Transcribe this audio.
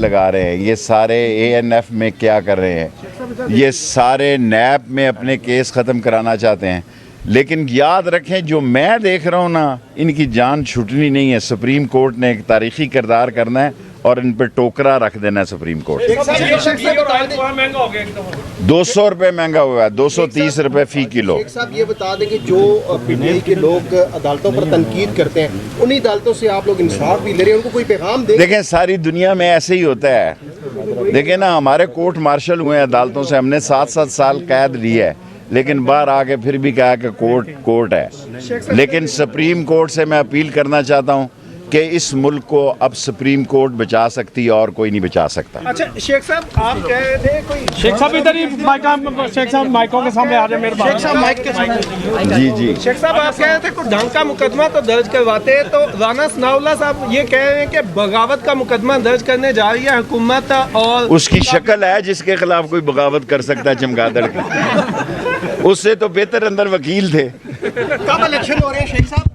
لگا رہے ہیں، یہ سارے اے این ایف میں کیا کر رہے ہیں، یہ سارے نیب میں اپنے کیس ختم کرانا چاہتے ہیں. لیکن یاد رکھیں جو میں دیکھ رہا ہوں نا، ان کی جان چھٹنی نہیں ہے. سپریم کورٹ نے ایک تاریخی کردار کرنا ہے اور ان پہ ٹوکرا رکھ دینا ہے. سپریم کورٹ 200 روپے مہنگا ہوا ہے، 230 روپے فی کلو. شیخ صاحب یہ بتا دیں کہ جو پی ٹی آئی کے لوگ عدالتوں پر تنقید کرتے ہیں، انہی عدالتوں سے آپ لوگ انصاف بھی لے رہے ہیں، ان کو کوئی پیغام دیں؟ دیکھیں ساری دنیا میں ایسے ہی ہوتا ہے. دیکھیں نا، ہمارے کورٹ مارشل ہوئے ہیں عدالتوں سے، ہم نے 7 سال قید لی ہے، لیکن باہر آ کے پھر بھی کہا کہ کورٹ ہے. لیکن سپریم کورٹ سے میں اپیل کرنا چاہتا ہوں کہ اس ملک کو اب سپریم کورٹ بچا سکتی ہے اور کوئی نہیں بچا سکتا. اچھا شیخ صاحب آپ کہہ رہے تھے کوئی شیخ صاحب ادھر ہی شیخ صاحب مائکوں کے سامنے آ جائیں میرے شیخ صاحب مائک کے سامنے. جی شیخ صاحب آپ کہہ رہے تھے کوئی ڈھنگ کا مقدمہ تو درج کرواتے، تو رانا ثناء اللہ صاحب یہ کہہ رہے ہیں کہ بغاوت کا مقدمہ درج کرنے جا رہی ہے حکومت، اور اس کی شکل ہے جس کے خلاف کوئی بغاوت کر سکتا ہے چمگادڑ کی. اس سے تو بہتر اندر وکیل تھے. کب الیکشن ہو رہے ہیں شیخ صاحب؟